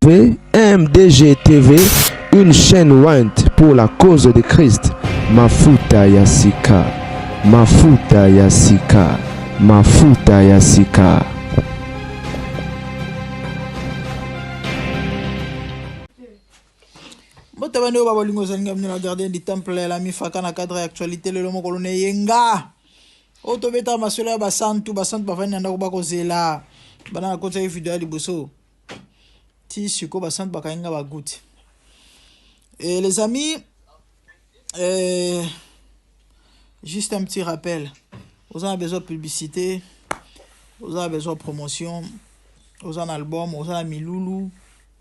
MDG TV, une chaîne Wint pour la cause de Christ. Mafuta Yasika, Mafuta Yasika, Mafuta Yasika. Botabane oba bolingo zalinga mnela gardien du temple la mifaka na cadre actualité le lomo kolone yenga. Oto beta masolo ya basantu bafani nanda ko bakozela. Bana na kota video ya liboso. Ti siko basantu bakayenga baguti. Et les amis, juste un petit rappel. Vous avez besoin de publicité, vous avez besoin de promotion, vous avez un album, vous avez un miloulou,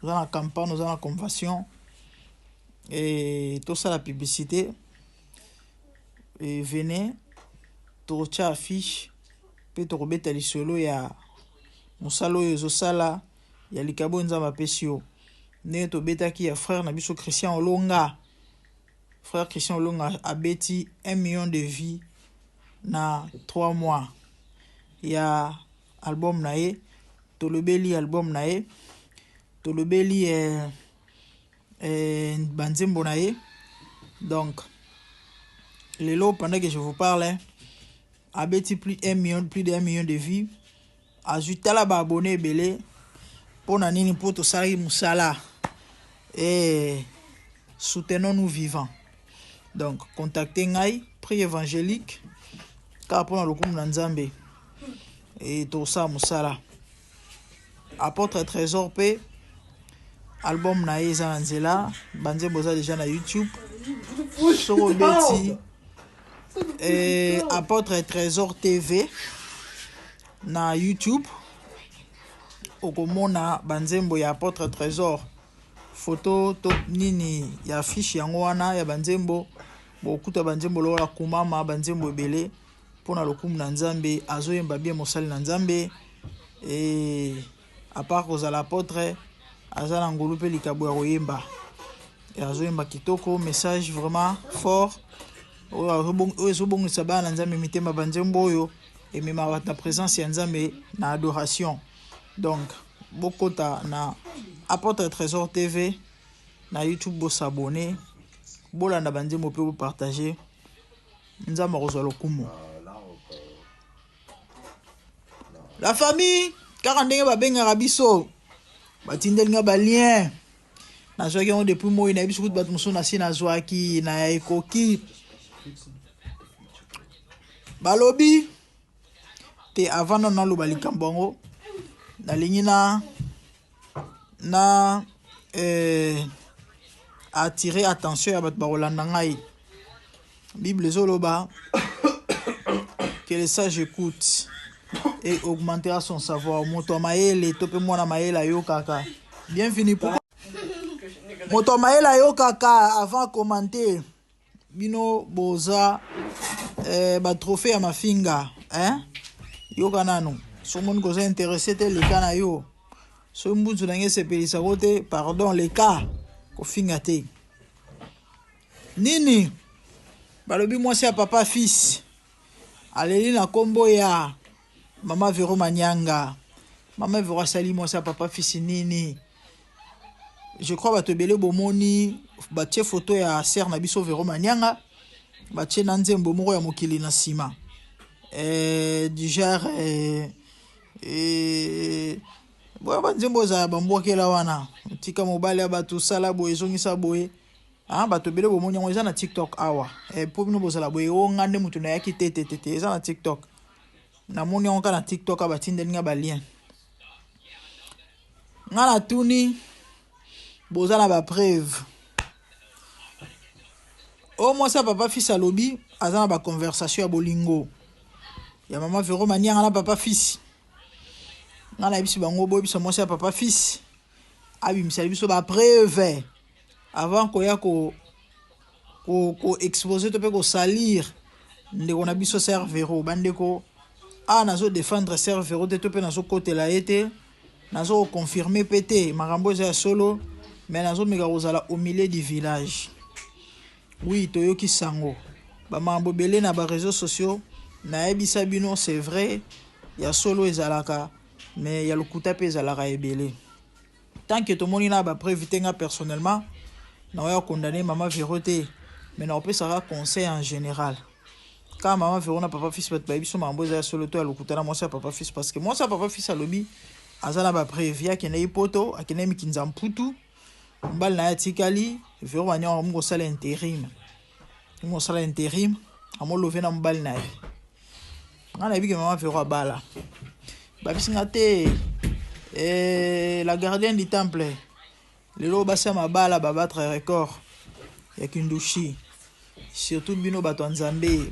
vous avez une campagne, vous avez une convention. Et tout ça, la publicité. Et venez, tout ça affiche, puis tu remets les solo, il y a Moussalo, il y a Likabo Nzama Pesio. Ne to beta qui est frère Nabiso Christian Olonga. Frère Christian Olonga a bêti 1 million de vies na 3 mois. Il y a album nae, Tolobeli album nae, Tolobeli Banzembo nae. Donc, les lots pendant que je vous parle, a bêti plus de 1 million de vies. Ajoutez la abonné belé pour nanini pour tout ça musala. Et soutenons-nous vivants. Donc, contactez Ngai, prix évangélique, car pour le coup, Nzambe. Et tout ça, Moussala. Apôtre Trésor P, album Naïza Nanzela, Banze Boza déjà na YouTube. Soro Betty, et Apôtre Trésor TV, na YouTube. Okomona Banzembo ya Apôtre Trésor. Photo top nini ya fiche yango wana ya Banzembo bokuta Banzembo lola kumama Banzembo ebele pona lokumu na Nzambe azoyemba bien mosali na Nzambe et à part cause à l'apôtre azala ngolu pe likabo ya koyemba et azoyemba kitoko message vraiment fort oyo bongo sabana na Nzambe mitema Banzembo oyo et même à ta présence ya Nzambe na adoration. Donc bokota na Apôtre Trésor TV na YouTube bo s'abonner bolanda Banzembo pe bo partager nzamba kozalo kumu la famille car ndenge ba benga biso batindel nga ba lien na zoaki on depuis moi na biso bat muso na sina zoaki na ekoki balobi te avant na lo balikambongo na lingina na attirer attention à bat barolanda ngai Bible zoloba que les sages écoutent et augmentera son savoir moto maele tope mwana maela yo kaka bienvenue pour moto maela yo kaka avant commenter bino boza ba trophée à mafinga hein yo kanano so mon ko intéressé te le kana yo so mbuzu nange sepelisa kote pardon les cas ko fingate nini balobi mwasi ya papa fils aleli na kombo ya mama Vero Manyanga mama Vero asali mwasi ya papa fils nini je crois batobele bomoni batie photo ya sœur na biso Vero Manyanga batie na nzembo moko ya mokili na sima du genre boya banzembo za bambwakela wana tika mobile ya bato sala boye ezongisa boye bato bele bomoni yango eza na TikTok awa po bino bozala boye onga nde mutu na yaki tete eza na TikTok namoni yango na TikTok abatindeli nga balien nga na tuni boza na bapreuve o mwasi ya papa fils alobi aza na baconversation ya bolingo ya mama Vero Manyanga na papa fils nga na biso bango boye biso mwasi ya papa fils abimisali biso bapreuve avant koya ko exposer to pe ko salir ndeko na biso sœur Vero bandeko nazo défendre sœur Vero te to pe nazo kotela ete nazo confirmer pété makambo ya solo mais nazo meka kozala au milieu du village oui toyoki sango ba mambo belé na ba réseaux sociaux na ebisa bino c'est vrai ya solo ezalaka mais ya lokuta pe ezalaka ebele tant que tout le monde n'a pas prévité personnellement, on va condamner maman Véroté, mais on peut savoir conseil en général. Quand maman Véro n'a papa fils, baby son mambo est sur le toit, elle moi ça papa fils parce que moi ça papa fils à lobby, azana ba prévia qui n'a poto, a qui n'a mis kinzamputu, mbal na tikali, Véro va n'yam mo sala intérim, mo sala intérim, amo levé na mbal na. On a vu que maman Véro a bala, baby singate, la gardienne du temple, le lo basa ma bala ba battre record, ya kindushi. Surtout bino bato nzambe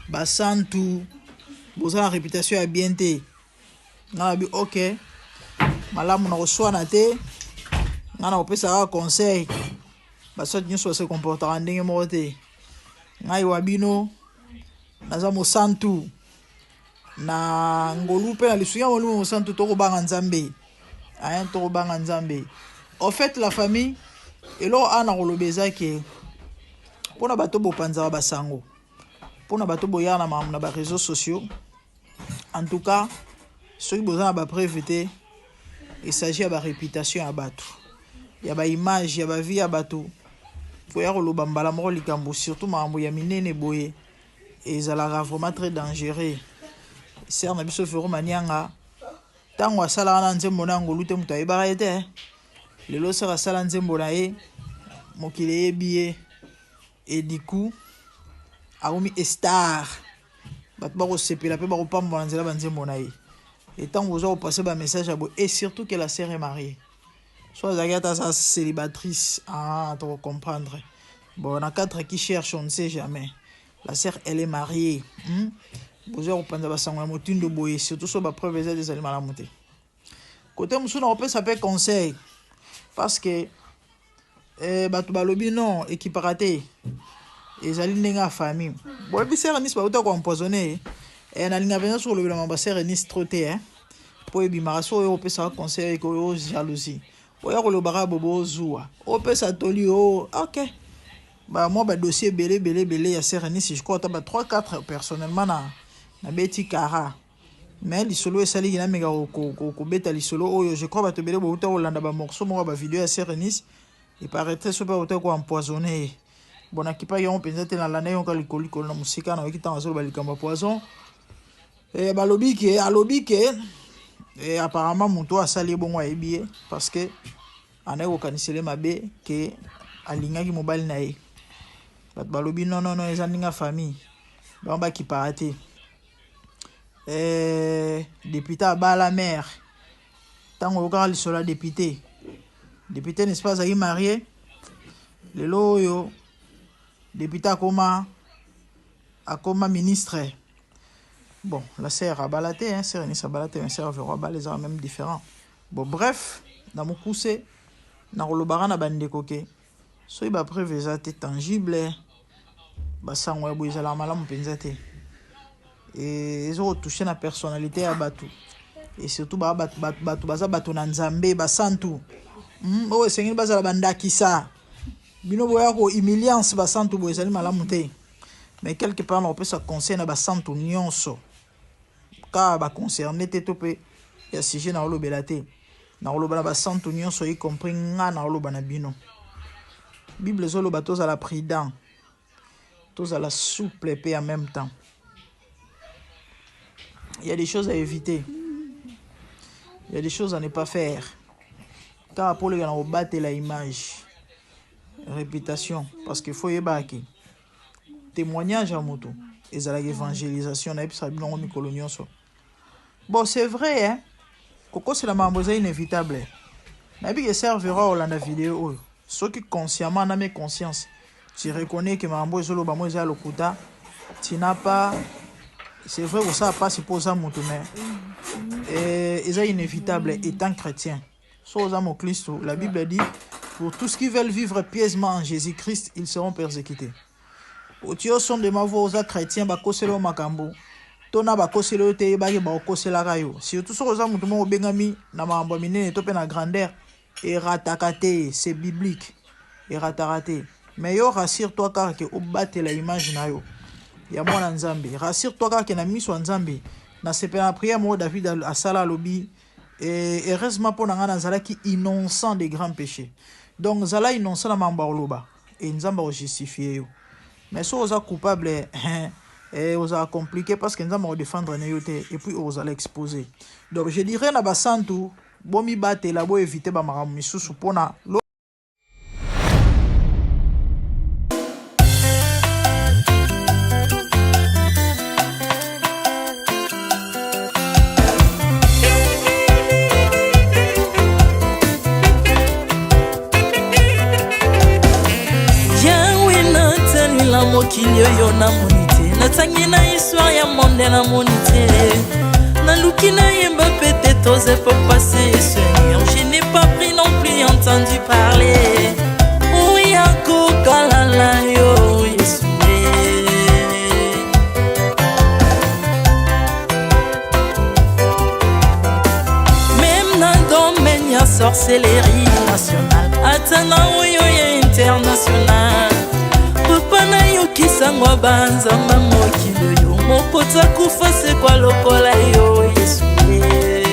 basantu boza la réputation ya bien te ngana bi OK malamu na reçoit na te ngana opesa conseil basot nyuso se comportera ndenge moko te ngai wa bino naza mosantu na ngolu pe na lisuya ngolu mosantu toko banga nzambe ayen toko banga nzambe. En fait la famille elo ana kolobeza ke pona bato bopanza basango pona bato boyana na ba réseaux sociaux. En tout cas ceux qui besoin ba prévité il s'agit de la réputation à bato ya ba image ya ba vie à bato faut ya koloba mbala moko likambo surtout mambo ya minene boye et ezalaka vraiment très dangereux. Ser na biso Véro Manianga tango asala na nzembo na ngolu te mutu ayebaka ye te lelo ser asala nzembo na ye mokili yebi. Et du coup, aomi star. Batbaro sepela pe baro pamba nzela banze monaye. Et tant vous avez passé un message à vous et surtout que la sœur est mariée. Soit Zagata sa célibatrice, tu vas comprendre. Bon, on a 4 qui cherchent, on ne sait jamais. La sœur elle est mariée. Vous avez pensé à ça motine de boye surtout sur la preuve des aliments à la montée. Côté musulman on peut s'appeler conseil parce que batu balobi non équiparaté ezali ndenga famille bon bi sœur Nice ba uta ko empoisonner na linga venir sur le mamba sœur Nice troté po ebi maraso yo pesa conseil ko jalousie o ya ko lo bara bobo zuwa o pesa toli o OK ba moi ba dossier belé ya sœur Nice je crois ta ba 3-4 personnellement na beti kara mais lisolo esali na mega ko beta lisolo oyo je crois ba to belé bo uta olanda ba morceau mo ba vidéo ya sœur Nice. Il paraîtrait super autant qu'on empoisonné. Bon, qui pas yon pensé dans l'année on a l'alcoolique na musika na qui tant sur balikamba poison. Et balobi ke alobi ke et apparemment muto a sali bon wa ebié parce que ane ko kanisele mabe ke alinga ki mobile na e. Balobi non ezaninga famille. Ba qui paraît. Député à bas la mère. Tant on regarde sur la député. Député n'est pas marié. Le loyo député a comme ministre. Bon, la sœur a balaté, hein, sœur Nice a balaté, mais sœur Véro a les arts même différents. Bon, bref, dans mon coussé, dans le baran a bandé coquet. So il va prévoir tangible. Bassan ouais boy la malam penzate. Et ils ont touché la personnalité à Batou. Et surtout Batou Nanzambe, Basantu. Oh, c'est une base à la banda qui ça. Bino boya ko humiliance basantu boyezali malamu te. Mais quelque part on peut ça concerne basantu nyonso. Ka ba concerné te topé ya sujet na olobela te. Na olobela basantu nyonso y compris nga na olobana bino. Bible zolo batos à la prudent. Tous à la souple et en même temps. Il y a des choses à éviter. Il y a des choses à ne pas faire. Car pour les gens, on bat la image. Réputation. Parce qu'il faut y baquer. Témoignage à moto. Et ça l'évangélisation. Bon, c'est vrai, hein. Coco, c'est la mambosa inévitable. Mais bien, ça verra au la vidéo. Ceux qui consciemment n'ont pas conscience. Tu reconnais que mambosa est le moisa lokuta. Tu n'as pas. C'est vrai que ça passe pour ça, moto. Mais c'est inévitable étant chrétien. La Bible dit, pour tous qui veulent vivre pieusement en Jésus-Christ, ils seront persécutés. Otio sont de ma voix aux chrétiens, bakoselo makambo. Tona bakoselo te bagi bakosela rayo. Surtout sur aux mutumo bengami na mambo minene tope na grandeur et ratakate, c'est biblique. Et ratarate. Mais yo rassure-toi car que obate la image na yo. Ya mwana nzambe. Rassure-toi car que na miso nzambe. Na sepe na prière mo David a sala lobi. et heureusement pour nanga nazala qui innocent des grands péchés. Donc zala innocent na mamba oloba et nzamba o justifier yo. Mais si vous êtes coupable et vous êtes compliqué parce que nzamba o défendre na yote et puis vous allez exposer. Donc je dirais na basantu bomi bate la bo éviter ba maramu misusu pona mokili oyo namoni te natangi na histoire ya monde namoni te naluki nayemba pete toze pour passer Seigneur, je n'ai pas pris non plus entendu parler oui akokalala yo Yesue même na domaine ya sorcellerie nationale atana oyo ya international papa na yo kisangwa banzamba mokili yo mokota kufa se kwa lokola yo Yesue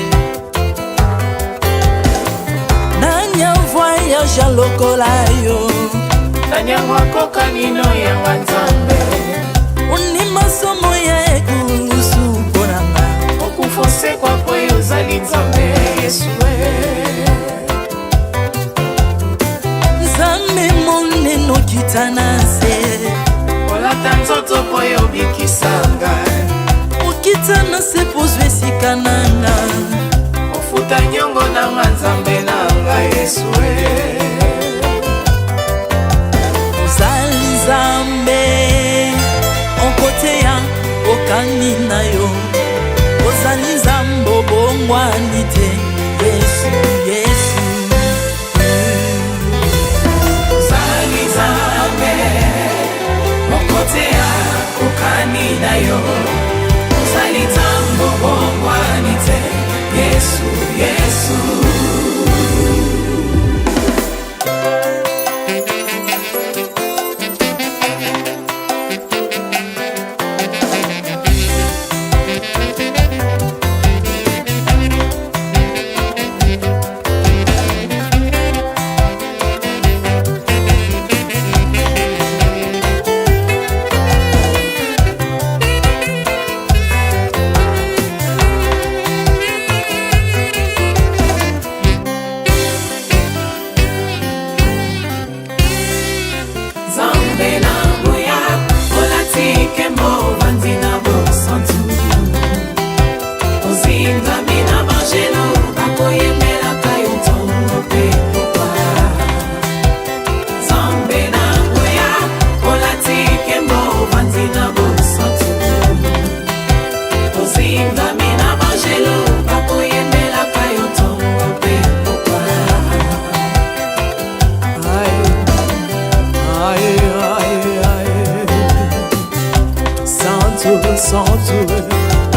nanya voyage lokola yo nanya wakoka nino ya wanzambe uni masomo ya ekulusu konanga okufose kwa kwe uzali nzambe Yesue nzambe moneno kitana olata nzoto po yo bikisanga okitana se pozwe sikananga ofuta nyongo na nzambe nanga Yesue ozali nzambe onkote ya okani na yo ozali nzambe obongwani te Yesu Yesu ozali nzambe mokotea kokani na yo ozali nzambe obongwani te Yesu Yesu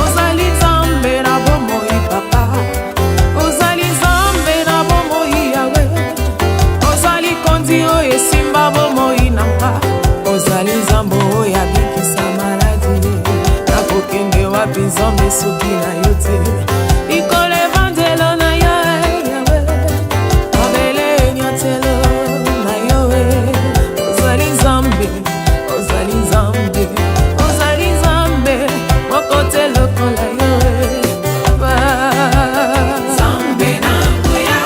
ozali nzambe na bomoi papa ozali nzambe na bomoi yawe ozali kondi oyo esimba bomoi nanga ozali nzambe oyo abikisa maladi nakokende wapi nzambe soki na yo te likolo evangelo na yo yawe mabele nyatelo na yo ozali nzambe ozali nzambe mokote lokola yo nzambe na ngoya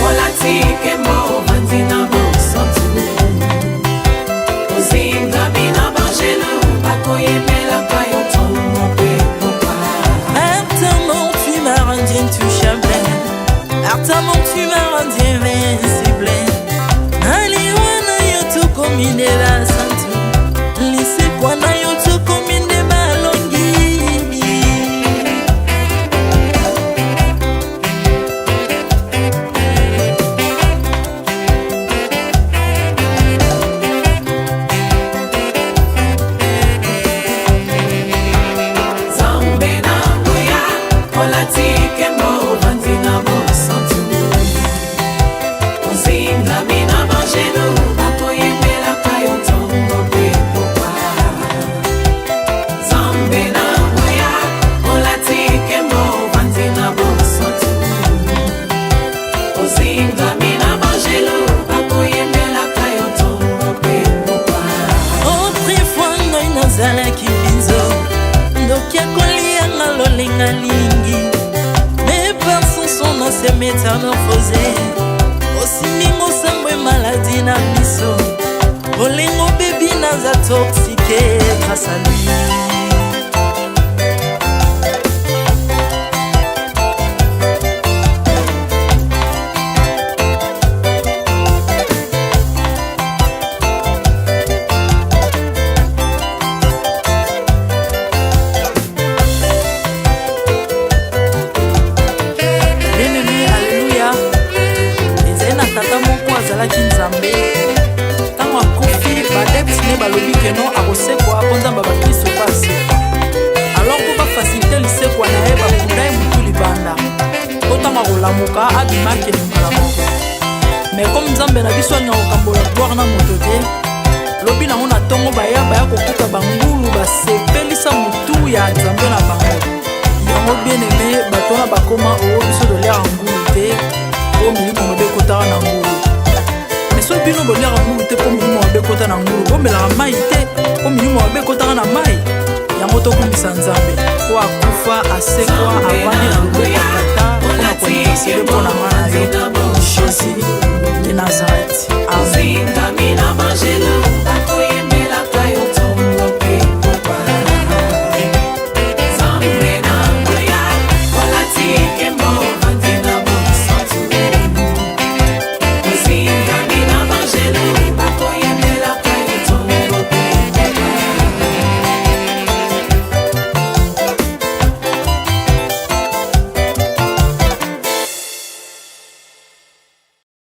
olatike mbo vandi na bosantu ozingami na bangelo bakoyemelaka yo ntongo mpe popa Ardemment tu m'as rendu intouchable ardemment tu m'as rendu invincible naliwana yo tokomine la santu lisekwa na yo tokomine balongi nzambe na ngoya olatike mbo vandi na bosantu ozingami na bangelo bakoyemelaka yo autrefois ngai nazalaki binzo ndokia kolianga lolenga lingi mais par son son se métamorphosé osimingo sambwe maladie na miso olengo bebi naza toxique grâce à lui. Ntango akufi badeptine balobi keno akosekwa po nzambe bakristo mpo asekwa alors mpo bafasilite lisekwa na ye bakunda ye motu libanda po ntango akolamuka abimaki elingala moko mais comme nzambe na biso alinga kokambola gloire na moto te lobi nango na ntongo baya kokuta bangulu basepelisa motu ya nzambe na bango yango bien aime bato wana bakoma oyo biso toliaka ngulu te po milimo mobe ekotaka na ngulu. So bino boliaka ngulu te po milimo mabe ekota na ngulu bomelaka mai te po milimo mabe ekotaka na mai yango tokumbisa nzambe po akufa asekwa avandi na loboko ya tata mpona koanivasele mpona nga na yo